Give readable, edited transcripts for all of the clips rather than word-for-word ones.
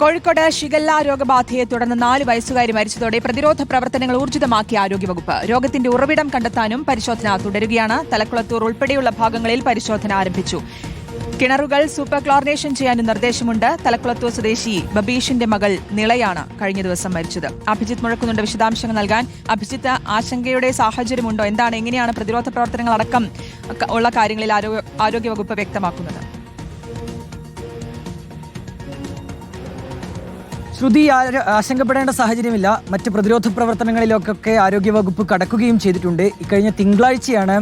Kozhikode shigella രോഗബാധയെ തുടർന്ന് 4 വയസ്സുകാരി മരിച്ചതോടെ പ്രതിരോധ പ്രവർത്തനങ്ങൾ ഊർജിതമാക്കി ആരോഗ്യവകുപ്പ്. രോഗത്തിന്റെ ഉറവിടം കണ്ടെത്താനും പരിശോധന തുടരുകയാണ്. തലക്കുളത്തൂർ ഉൾപ്പെടെയുള്ള ഭാഗങ്ങളിൽ പരിശോധന ആരംഭിച്ചു. കിണറുകൾ സൂപ്പർ ക്ലോറിനേഷൻ ചെയ്യാനും നിർദ്ദേശമുണ്ട്. തലക്കുളത്തൂർ സ്വദേശി ബബീഷിന്റെ മകൾ നിളയാണ് കഴിഞ്ഞ ദിവസം മരിച്ചത്. അഭിജിത്ത് മുഴക്കുന്നുണ്ട് വിശദാംശങ്ങൾ നൽകാൻ. അഭിജിത്ത്, ആശങ്കയുടെ സാഹചര്യമുണ്ടോ? എന്താണ്, എങ്ങനെയാണ് പ്രതിരോധ പ്രവർത്തനങ്ങൾ അടക്കം ഉള്ള കാര്യങ്ങളിൽ ആരോഗ്യവകുപ്പ് വ്യക്തമാക്കുന്നത്? ശ്രുതി, ആശങ്കപ്പെടേണ്ട സാഹചര്യമില്ല. മറ്റ് പ്രതിരോധ പ്രവർത്തനങ്ങളിലൊക്കെ ആരോഗ്യവകുപ്പ് കടക്കുകയും ചെയ്തിട്ടുണ്ട്. ഇക്കഴിഞ്ഞ തിങ്കളാഴ്ചയാണ്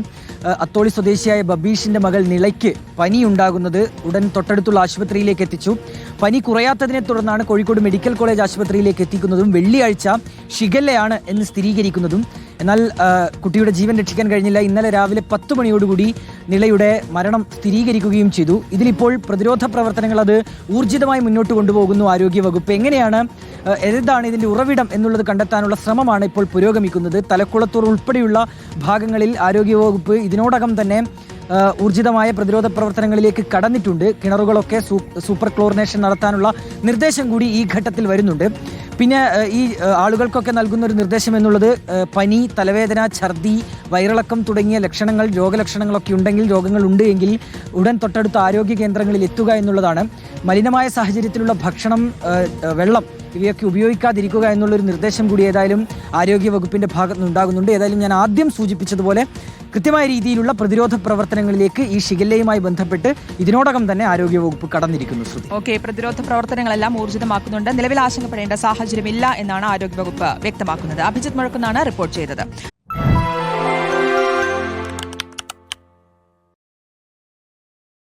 അത്തോളി സ്വദേശിയായ ബബീഷിന്റെ മകൾ നിളയ്ക്ക് പനിയുണ്ടാകുന്നത്. ഉടൻ തൊട്ടടുത്തുള്ള ആശുപത്രിയിലേക്ക് എത്തിച്ചു. പനി കുറയാത്തതിനെ തുടർന്നാണ് കോഴിക്കോട് മെഡിക്കൽ കോളേജ് ആശുപത്രിയിലേക്ക് എത്തിക്കുന്നതും വെള്ളിയാഴ്ച ഷിഗല്ലയാണ് എന്ന് സ്ഥിരീകരിക്കുന്നതും. എന്നാൽ കുട്ടിയുടെ ജീവൻ രക്ഷിക്കാൻ കഴിഞ്ഞില്ല. ഇന്നലെ രാവിലെ 10 മണിയോടുകൂടി നിളയുടെ മരണം സ്ഥിരീകരിക്കുകയും ചെയ്തു. ഇതിലിപ്പോൾ പ്രതിരോധ പ്രവർത്തനങ്ങൾ അത് ഊർജിതമായി മുന്നോട്ട് കൊണ്ടുപോകുന്നു ആരോഗ്യവകുപ്പ്. എങ്ങനെയാണ്, ഏതാണ് ഇതിന്റെ ഉറവിടം എന്നുള്ളത് കണ്ടെത്താനുള്ള ശ്രമമാണ് ഇപ്പോൾ പുരോഗമിക്കുന്നത്. തലക്കുളത്തൂർ ഉൾപ്പെടെയുള്ള ഭാഗങ്ങളിൽ ആരോഗ്യവകുപ്പ് ഇതിനോടകം തന്നെ ഊർജിതമായ പ്രതിരോധ പ്രവർത്തനങ്ങളിലേക്ക് കടന്നിട്ടുണ്ട്. കിണറുകളൊക്കെ സൂപ്പർ ക്ലോറിനേഷൻ നടത്താനുള്ള നിർദ്ദേശം കൂടി ഈ ഘട്ടത്തിൽ വരുന്നുണ്ട്. പിന്നെ ഈ ആളുകൾക്കൊക്കെ നൽകുന്ന ഒരു നിർദ്ദേശം എന്നുള്ളത് പനി, തലവേദന, ഛർദി, വയറിളക്കം തുടങ്ങിയ രോഗലക്ഷണങ്ങളൊക്കെ ഉണ്ടെങ്കിൽ, രോഗങ്ങളുണ്ട് എങ്കിൽ ഉടൻ തൊട്ടടുത്ത ആരോഗ്യ കേന്ദ്രങ്ങളിൽ എത്തുക എന്നുള്ളതാണ്. മലിനമായ സാഹചര്യത്തിലുള്ള ഭക്ഷണം, വെള്ളം ഇവയൊക്കെ ഉപയോഗിക്കാതിരിക്കുക എന്നുള്ളൊരു നിർദ്ദേശം കൂടി ഏതായാലും ആരോഗ്യവകുപ്പിന്റെ ഭാഗത്ത് നിന്നുണ്ടാകുന്നുണ്ട്. ഏതായാലും ഞാൻ ആദ്യം സൂചിപ്പിച്ചതുപോലെ കൃത്യമായ രീതിയിലുള്ള പ്രതിരോധ പ്രവർത്തനങ്ങളിലേക്ക് ഈ ഷിഗല്ലയുമായി ബന്ധപ്പെട്ട് ഇതിനോടകം തന്നെ ആരോഗ്യവകുപ്പ് കടന്നിരിക്കുന്നു. ഓക്കെ, പ്രതിരോധ പ്രവർത്തനങ്ങളെല്ലാം ഊർജിതമാക്കുന്നുണ്ട്. നിലവിൽ ആശങ്കപ്പെടേണ്ട സാഹചര്യമില്ല എന്നാണ് ആരോഗ്യവകുപ്പ് വ്യക്തമാക്കുന്നത്. അഭിജിത്ത് മുഴക്കുന്നാണ് റിപ്പോർട്ട് ചെയ്തത്.